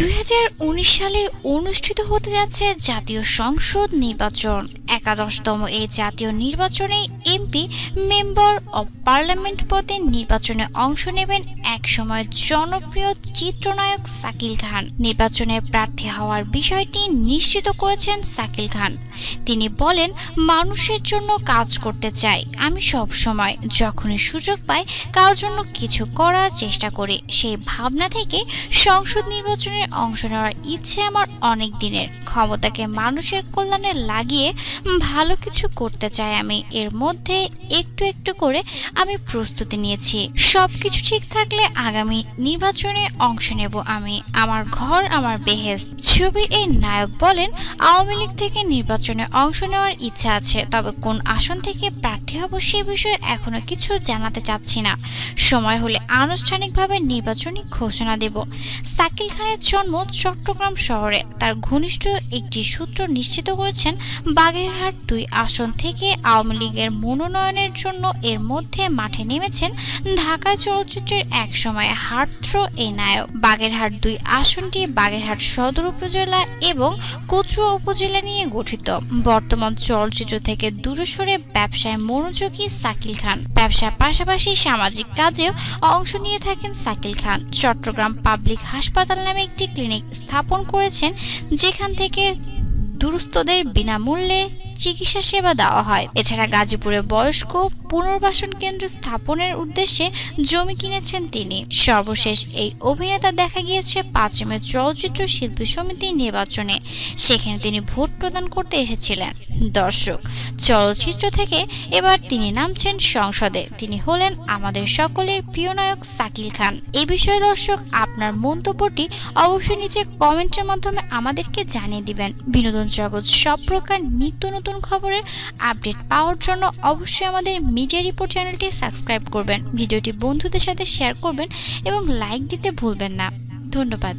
2019 সালে অনুষ্ঠিত হতে যাচ্ছে জাতীয় সংসদ নির্বাচন। একাদশতম এই জাতীয় নির্বাচনে এমপি মেম্বার অব পার্লামেন্ট পদে নির্বাচনে অংশ নেবেন একসময় জনপ্রিয় চিত্রনায়ক শাকিল খান। নির্বাচনে প্রার্থী হওয়ার বিষয়টি নিশ্চিত করেছেন শাকিল খান। তিনি বলেন, মানুষের জন্য কাজ করতে চাই। আমি সব সময় যখনই সুযোগ পাই কারোর জন্য কিছু করার চেষ্টা করি। সেই ভাবনা থেকে সংসদ নির্বাচনের অংশ নেওয়ার ইচ্ছে আমার অনেক দিনের। ক্ষমতাকে মানুষের কল্যাণে লাগিয়ে ভালো কিছু করতে চাই আমি। এর মধ্যে একটু একটু করে আমি প্রস্তুতি নিয়েছি। সবকিছু ঠিক থাকলে আগামী নির্বাচনে অংশ নেব আমি। আমার ঘর আমার বেহেশত ছবির এই নায়ক বলেন, আওয়ামী লীগ থেকে নির্বাচনে অংশ নেওয়ার ইচ্ছা আছে, তবে কোন আসন থেকে প্রার্থী হব সে বিষয়ে এখনো কিছু জানাতে চাচ্ছি না। সময় হলে আনুষ্ঠানিকভাবে নির্বাচনী ঘোষণা দেব। শাকিল খানের জন্ম চট্টগ্রাম শহরে। তার ঘনিষ্ঠ একটি সূত্র নিশ্চিত করেছেন, বাগেরহাট 2 আসন থেকে আওয়ামী লীগের মনোনয়নের জন্য এর মধ্যে মাঠে নেমেছেন ঢাকা চলচ্চিত্রের একসময় হার্টথ্রো এই নায়ক। বাগেরহাট 2 আসনটি বাগেরহাট সদর উপজেলা এবং কচুয়া উপজেলা নিয়ে গঠিত। বর্তমান চলচ্চিত্র থেকে দূরে সরে ব্যবসায় মনোযোগী শাকিল খান। ব্যবসার পাশাপাশি সামাজিক কাজেও অংশ নিয়ে থাকেন শাকিল খান। চট্টগ্রাম পাবলিক হাসপাতাল নামে একটি ক্লিনিক স্থাপন করেছেন, যেখান থেকে দুরস্থদের বিনামূল্যে চিকিৎসা সেবা দেওয়া হয়। এছাড়া গাজীপুরে বয়স্ক পুনর্বাসন কেন্দ্র স্থাপনের উদ্দেশ্যে জমি কিনেছেন তিনি। সর্বশেষ এই অভিনেতা দেখা গিয়েছে 5 মে চলচ্চিত্র শিল্পী সমিতির নির্বাচনে। সেখানে তিনি ভোট প্রদান করতে এসেছিলেন। দর্শক, চলচ্চিত্র থেকে এবার তিনি নামছেন সংসদে। তিনি হলেন আমাদের সকলের প্রিয় নায়ক শাকিল খান। এই বিষয়ে দর্শক আপনার মন্তব্যটি অবশ্যই নিচে কমেন্টের মাধ্যমে আমাদেরকে জানিয়ে দিবেন। বিনোদন জগৎ সব প্রকার নিত্য নতুন খবরের আপডেট পাওয়ার জন্য অবশ্যই আমাদের মিডিয়া রিপোর্ট চ্যানেলটি সাবস্ক্রাইব করবেন। ভিডিওটি বন্ধুদের সাথে শেয়ার করবেন এবং লাইক দিতে ভুলবেন না। ধন্যবাদ।